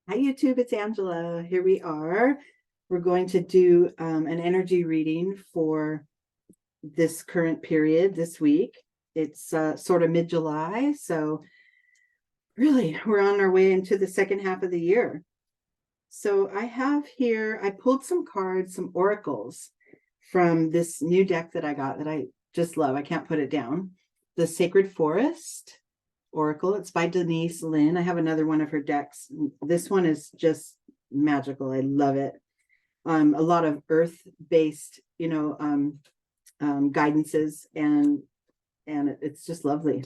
Hi, YouTube. It's Angela. Here we are. We're going to do an energy reading for this current period this week. It's sort of mid-July, so really we're on our way into the second half of the year. So I have here, I pulled some cards, some oracles from this new deck that I got that I just love. I can't put it down. The Sacred Forest Oracle. It's by Denise, Linn. I have another one of her decks. This one is just magical. I love it. A lot of earth-based, guidances, and it's just lovely.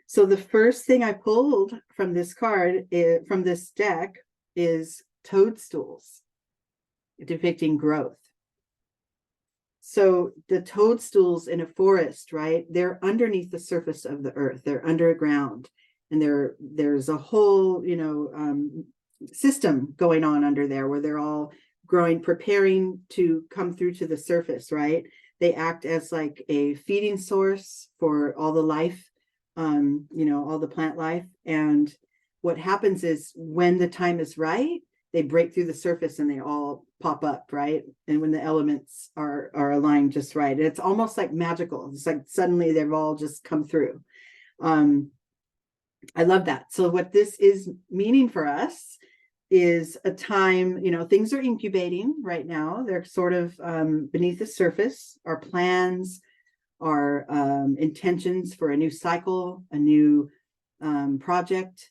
So the first thing I pulled from this card, from this deck, is toadstools, depicting growth. So the toadstools in a forest, right? They're underneath the surface of the earth. They're underground, and there's a whole, system going on under there where they're all growing, preparing to come through to the surface, right? They act as like a feeding source for all the life, all the plant life. And what happens is when the time is right, they break through the surface and they all pop up, right? And when the elements are aligned just right, it's almost like magical. It's like suddenly they've all just come through. I love that. So what this is meaning for us is a time, things are incubating right now. They're sort of beneath the surface. Our plans, our intentions for a new cycle, a new project,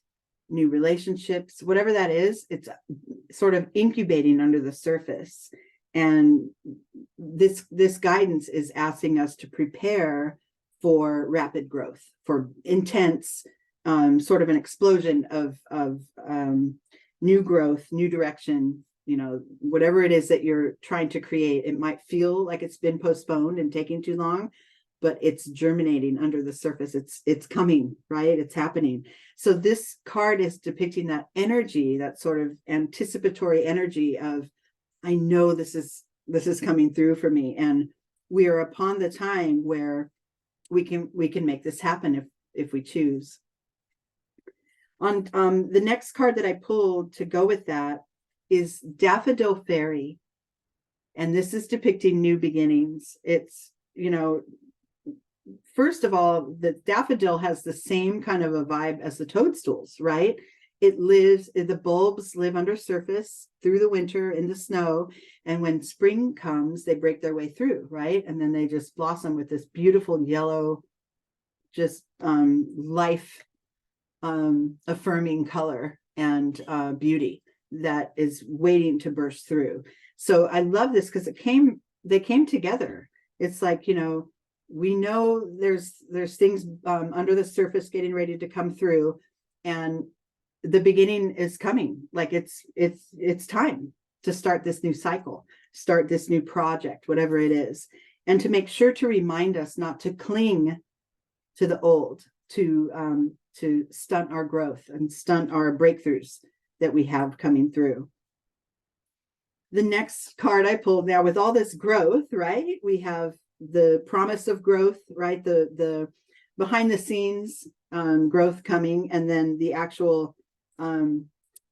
new relationships, whatever that is, it's sort of incubating under the surface. And this guidance is asking us to prepare for rapid growth, for intense, sort of an explosion of new growth, new direction, whatever it is that you're trying to create. It might feel like it's been postponed and taking too long, but it's germinating under the surface. It's coming, right? It's happening. So this card is depicting that energy, that sort of anticipatory energy of, I know this is coming through for me. And we are upon the time where we can make this happen if we choose. On the next card that I pulled to go with that is Daffodil Fairy. And this is depicting new beginnings. It's, first of all, the daffodil has the same kind of a vibe as the toadstools, right? The bulbs live under surface through the winter in the snow. And when spring comes, they break their way through, right? And then they just blossom with this beautiful yellow, just life affirming color and beauty that is waiting to burst through. So I love this because they came together. It's like, we know there's things under the surface getting ready to come through, and the beginning is coming. Like it's time to start this new cycle, start this new project, whatever it is, and to make sure to remind us not to cling to the old, to stunt our growth and stunt our breakthroughs that we have coming through. The next card I pulled, now with all this growth, right? We have the promise of growth, right? The behind the scenes growth coming, and then the actual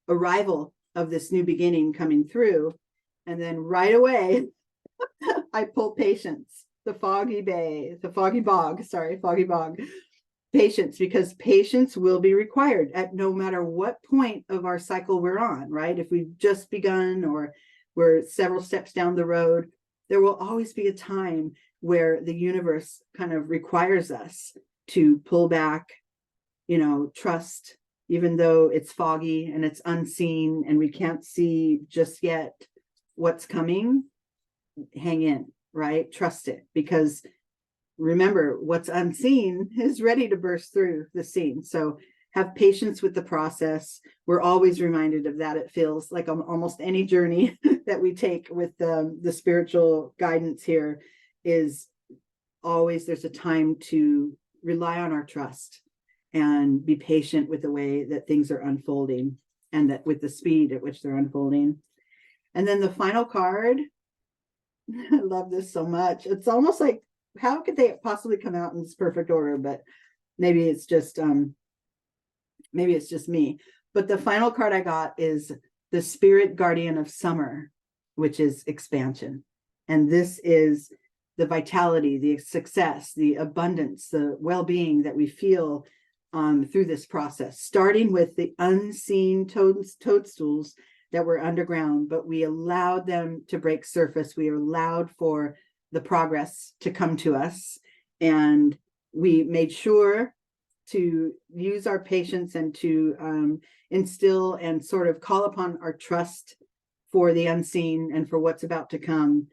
arrival of this new beginning coming through. And then right away, I pull patience, the foggy bog. Patience, because patience will be required at no matter what point of our cycle we're on, right? If we've just begun or we're several steps down the road, there will always be a time where the universe kind of requires us to pull back, trust, even though it's foggy and it's unseen and we can't see just yet what's coming. Hang in, right? Trust it, because remember, what's unseen is ready to burst through the scene. So have patience with the process. We're always reminded of that. It feels like almost any journey that we take with the spiritual guidance here is always there's a time to rely on our trust and be patient with the way that things are unfolding, and that with the speed at which they're unfolding. And then the final card, I love this so much. It's almost like, how could they possibly come out in this perfect order? But maybe it's just maybe it's just me, but the final card I got is the Spirit Guardian of Summer, which is expansion. And this is the vitality, the success, the abundance, the well-being that we feel through this process, starting with the unseen toadstools that were underground, but we allowed them to break surface. We allowed for the progress to come to us. And we made sure to use our patience and to instill and sort of call upon our trust for the unseen and for what's about to come.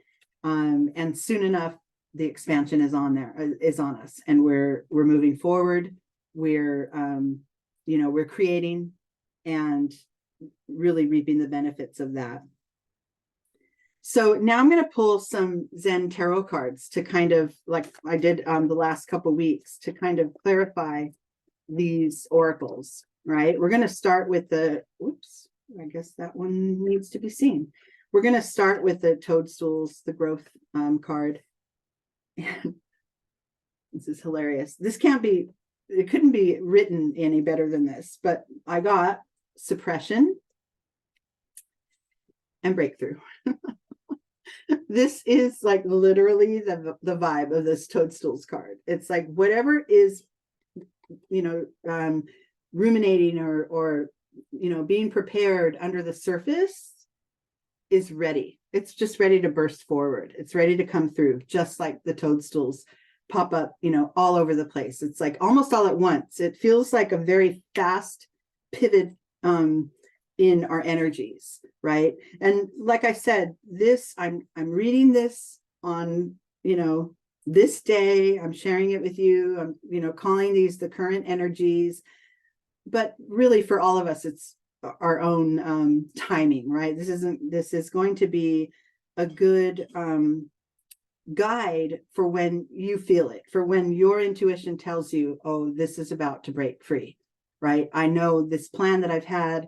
And soon enough, the expansion is on us, and we're moving forward. We're we're creating and really reaping the benefits of that. So now I'm going to pull some Zen Tarot cards to kind of, like I did the last couple of weeks, to kind of clarify these oracles, right? We're going to start with the, oops, I guess that one needs to be seen. We're going to start with the toadstools, the growth card. This is hilarious. This can't be, it couldn't be written any better than this, but I got suppression and breakthrough. This is like literally the vibe of this toadstools card. It's like whatever is, ruminating or being prepared under the surface is ready. It's just ready to burst forward. It's ready to come through, just like the toadstools pop up, all over the place. It's like almost all at once. It feels like a very fast pivot in our energies, right? And like I said, this I'm reading this on this day. I'm sharing it with you. I'm calling these the current energies, but really for all of us, it's our own timing, right? This is going to be a good guide for when you feel it, for when your intuition tells you, oh, this is about to break free, right? I know this plan that I've had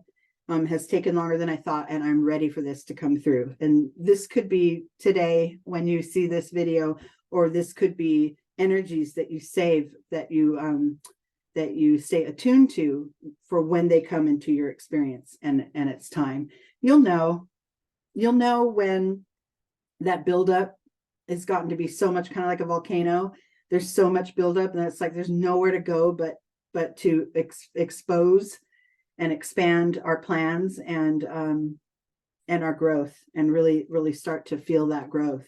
has taken longer than I thought, and I'm ready for this to come through. And this could be today when you see this video, or this could be energies that you save, that you stay attuned to for when they come into your experience and it's time. You'll know when that buildup has gotten to be so much, kind of like a volcano. There's so much buildup, and it's like there's nowhere to go but to expose and expand our plans and our growth, and really start to feel that growth.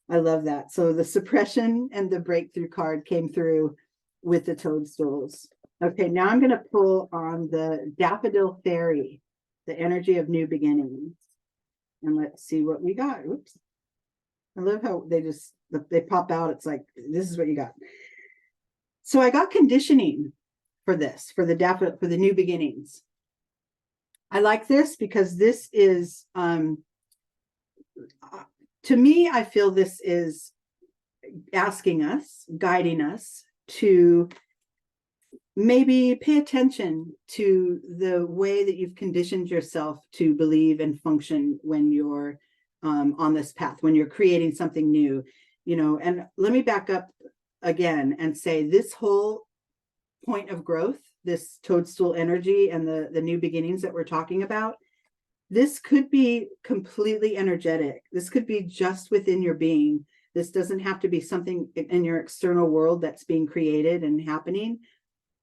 I love that. So the suppression and the breakthrough card came through with the toadstools. Okay, now I'm going to pull on the Daffodil Fairy, the energy of new beginnings. And let's see what we got. Oops. I love how they pop out. It's like, this is what you got. So I got conditioning for this, for the new beginnings. I like this because this is, to me, I feel this is asking us, guiding us to maybe pay attention to the way that you've conditioned yourself to believe and function when you're on this path, when you're creating something new, and let me back up again and say this whole point of growth, this toadstool energy and the new beginnings that we're talking about, this could be completely energetic. This could be just within your being. This doesn't have to be something in your external world that's being created and happening.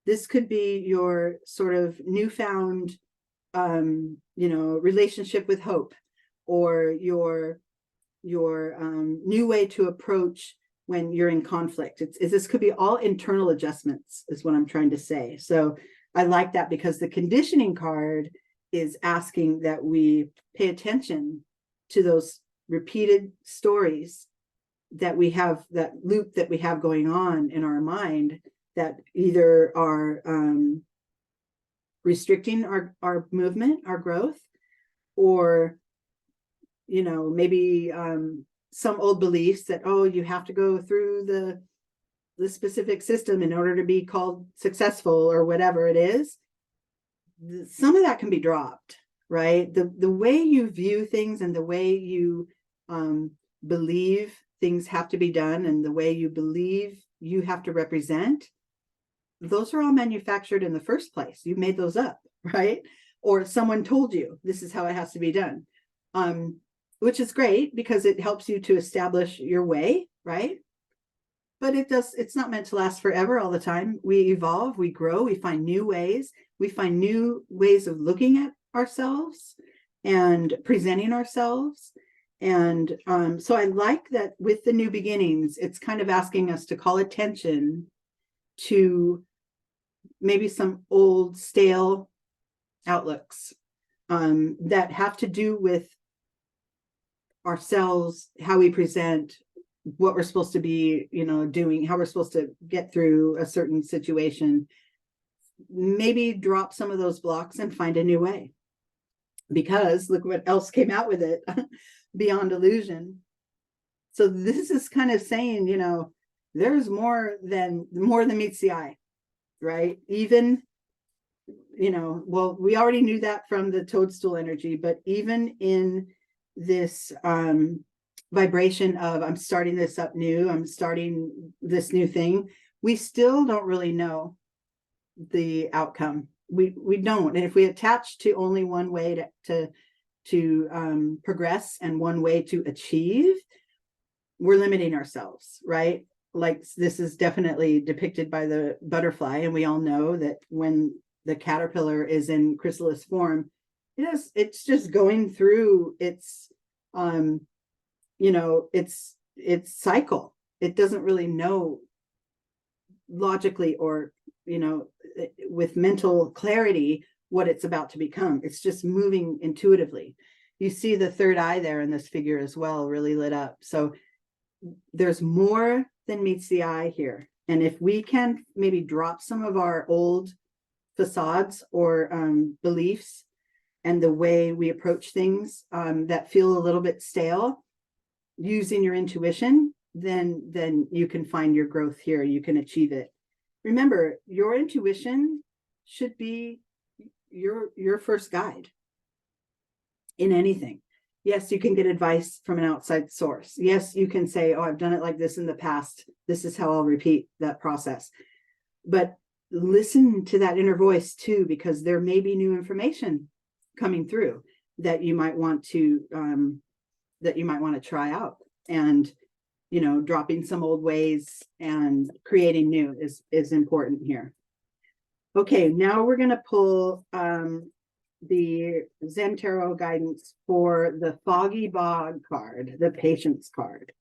This could be your sort of newfound, relationship with hope, or your new way to approach when you're in conflict. This could be all internal adjustments, is what I'm trying to say. So I like that, because the conditioning card is asking that we pay attention to those repeated stories that we have, that loop that we have going on in our mind, that either are restricting our movement, our growth, or maybe some old beliefs that, oh, you have to go through the specific system in order to be called successful, or whatever it is. Some of that can be dropped, right? The way you view things and the way you believe things have to be done, and the way you believe you have to represent, those are all manufactured in the first place. You made those up, right? Or someone told you this is how it has to be done, which is great because it helps you to establish your way, right? But it's not meant to last forever all the time. We evolve, we grow, we find new ways of looking at ourselves and presenting ourselves. And so I like that with the new beginnings, it's kind of asking us to call attention to maybe some old stale outlooks that have to do with ourselves, how we present, what we're supposed to be, doing, how we're supposed to get through a certain situation. Maybe drop some of those blocks and find a new way. Because look what else came out with it, beyond illusion. So this is kind of saying, there's more than meets the eye, right? Even, well, we already knew that from the toadstool energy, but even in this vibration of I'm starting this up new, I'm starting this new thing, we still don't really know the outcome. We don't. And if we attach to only one way to progress and one way to achieve, we're limiting ourselves, right? Like this is definitely depicted by the butterfly, and we all know that when the caterpillar is in chrysalis form, it's just going through its its cycle. It doesn't really know logically or with mental clarity what it's about to become. It's just moving intuitively. You see the third eye there in this figure as well, really lit up. So there's more than meets the eye here. And if we can maybe drop some of our old facades or beliefs and the way we approach things that feel a little bit stale, using your intuition, then you can find your growth here. You can achieve it. Remember, your intuition should be your first guide in anything. Yes, you can get advice from an outside source. Yes, you can say, oh, I've done it like this in the past. This is how I'll repeat that process. But listen to that inner voice too, because there may be new information coming through that you might want to try out. And dropping some old ways and creating new is important here. Okay, now we're going to pull the Zen Tarot guidance for the Foggy Bog card, the Patience card.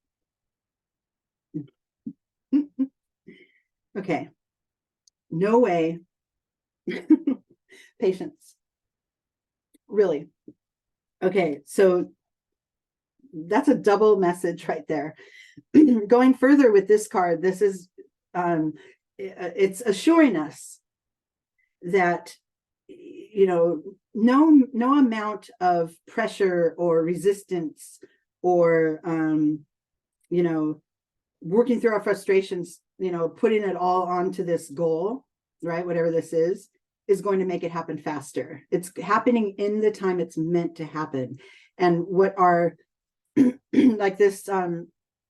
Okay, no way. Patience. Really. Okay, so that's a double message right there. Going further with this card, this is it's assuring us that no amount of pressure or resistance or working through our frustrations, putting it all onto this goal, right, whatever this is going to make it happen faster. It's happening in the time it's meant to happen. And what our like this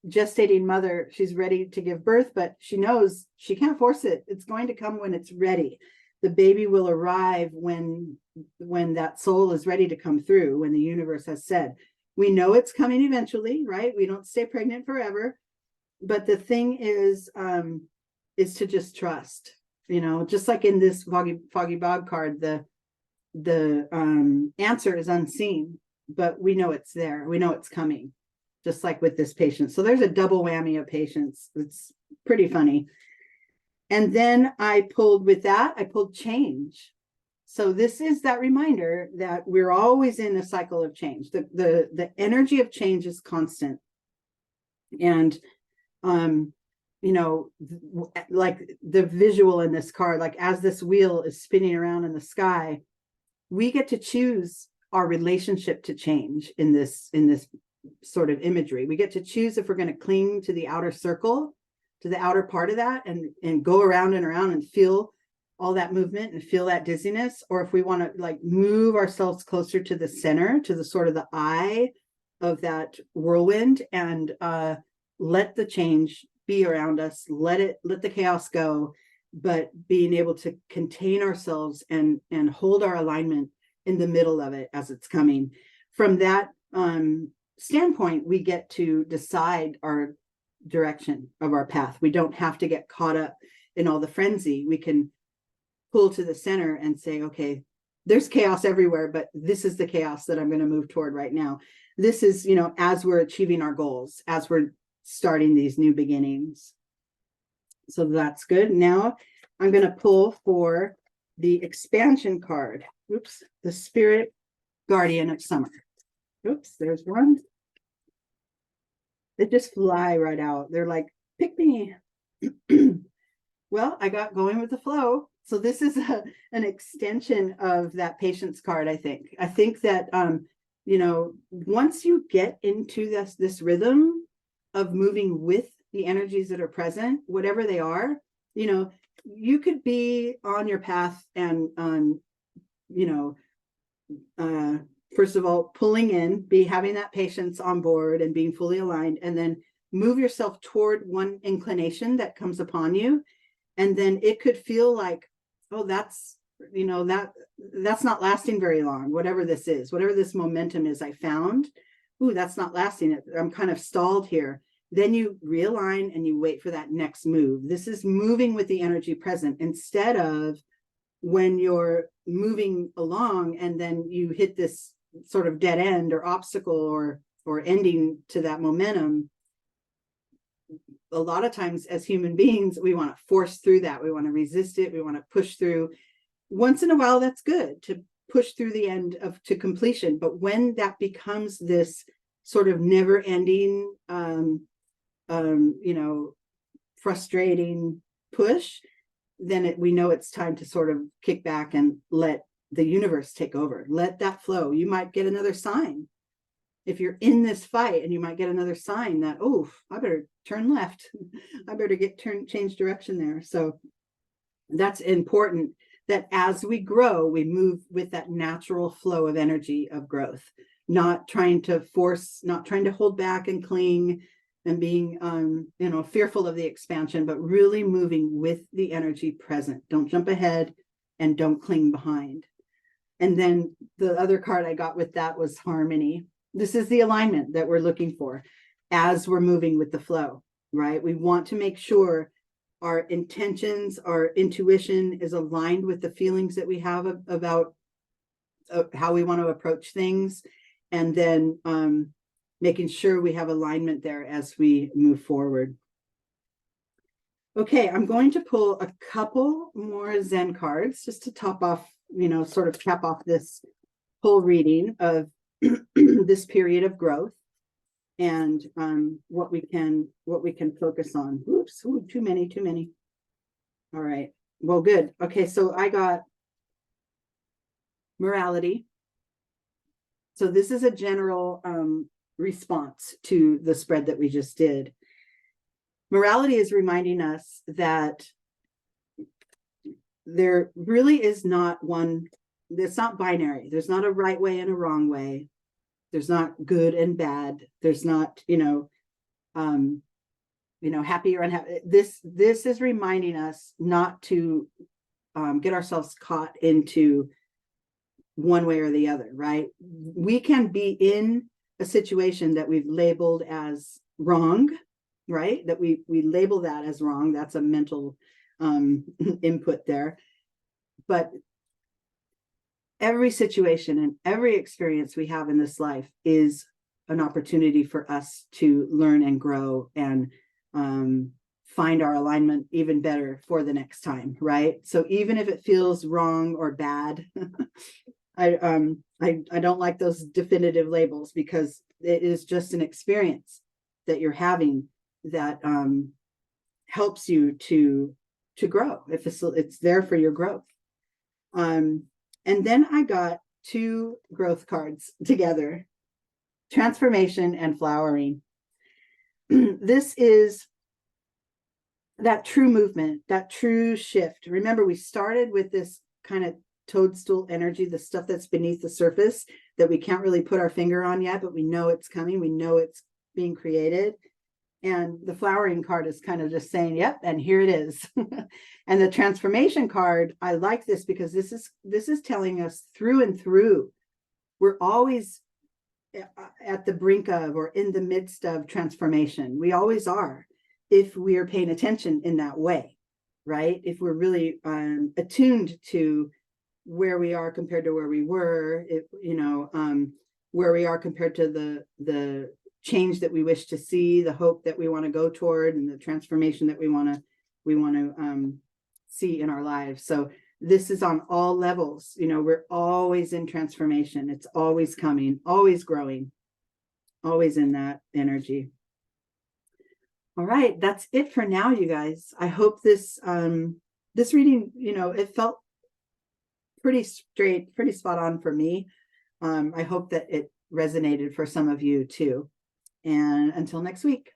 gestating mother, she's ready to give birth, but she knows she can't force it. It's going to come when it's ready. The baby will arrive when that soul is ready to come through, when the universe has said. We know it's coming eventually, right? We don't stay pregnant forever. But the thing is to just trust, just like in this foggy bog card, the answer is unseen, but we know it's there. We know it's coming, just like with this patience. So there's a double whammy of patience. It's pretty funny. And then I pulled change. So this is that reminder that we're always in a cycle of change. The energy of change is constant. And, like the visual in this card, like as this wheel is spinning around in the sky, we get to choose our relationship to change in this sort of imagery. We get to choose if we're going to cling to the outer circle, to the outer part of that, and go around and around and feel all that movement and feel that dizziness, or if we want to like move ourselves closer to the center, to the sort of the eye of that whirlwind, and let the change be around us, let the chaos go, but being able to contain ourselves and hold our alignment in the middle of it as it's coming. From that standpoint, we get to decide our direction of our path. We don't have to get caught up in all the frenzy. We can pull to the center and say, okay, there's chaos everywhere, but this is the chaos that I'm going to move toward right now. This is, you know, as we're achieving our goals, as we're starting these new beginnings. So that's good. Now I'm going to pull for the expansion card. Oops, the Spirit Guardian of Summer. Oops, there's one. They just fly right out. They're like, pick me. Well, I got going with the flow. So this is an extension of that patience card, I think. I think that, you know, once you get into this rhythm of moving with the energies that are present, whatever they are, you know, you could be on your path and, you know, first of all, pulling in, having that patience on board and being fully aligned, and then move yourself toward one inclination that comes upon you. And then it could feel like, oh, that's, you know, that's not lasting very long, whatever this is, whatever this momentum is I found. Ooh, that's not lasting. I'm kind of stalled here. Then you realign and you wait for that next move. This is moving with the energy present, instead of when you're moving along and then you hit this sort of dead end or obstacle or ending to that momentum. A lot of times as human beings, we want to force through that. We want to resist it. We want to push through. Once in a while, that's good to push through the end to completion. But when that becomes this sort of never ending, you know, frustrating push, then we know it's time to sort of kick back and let the universe take over. Let that flow. You might get another sign. If you're in this fight, and you might get another sign that, oh, I better turn left. I better change direction there. So that's important, that as we grow, we move with that natural flow of energy of growth, not trying to force, not trying to hold back and cling and being, you know, fearful of the expansion, but really moving with the energy present. Don't jump ahead and don't cling behind. And then the other card I got with that was Harmony. This is the alignment that we're looking for as we're moving with the flow, right? We want to make sure our intentions, our intuition is aligned with the feelings that we have about how we want to approach things. And then making sure we have alignment there as we move forward. Okay, I'm going to pull a couple more Zen cards just to top off, you know, sort of cap off this whole reading of this period of growth and what we can focus on. Oops, ooh, too many. All right, well, good. Okay, so I got morality. So this is a general response to the spread that we just did. Morality is reminding us that there really is not one, it's not binary. There's not a right way and a wrong way. There's not good and bad. There's not, you know, happy or unhappy. This is reminding us not to get ourselves caught into one way or the other, right? We can be in a situation that we've labeled as wrong, right? That we label that as wrong. That's a mental input there. But every situation and every experience we have in this life is an opportunity for us to learn and grow and find our alignment even better for the next time, right? So even if it feels wrong or bad, I don't like those definitive labels, because it is just an experience that you're having that helps you to grow. If it's there for your growth. And then I got two growth cards together, transformation and flowering. This is that true movement, that true shift. Remember, we started with this kind of toadstool energy, the stuff that's beneath the surface that we can't really put our finger on yet, but we know it's coming. We know it's being created. And the flowering card is kind of just saying, yep, and here it is. And the transformation card, I like this because this is telling us through and through, we're always at the brink of or in the midst of transformation. We always are, if we are paying attention in that way, right? If we're really attuned to where we are compared to where we were, where we are compared to the change that we wish to see, the hope that we want to go toward, and the transformation that we want to see in our lives. So this is on all levels. We're always in transformation. It's always coming, always growing, always in that energy. All right, that's it for now, you guys. I hope this reading, it felt pretty straight, pretty spot on for me. I hope that it resonated for some of you too. And until next week.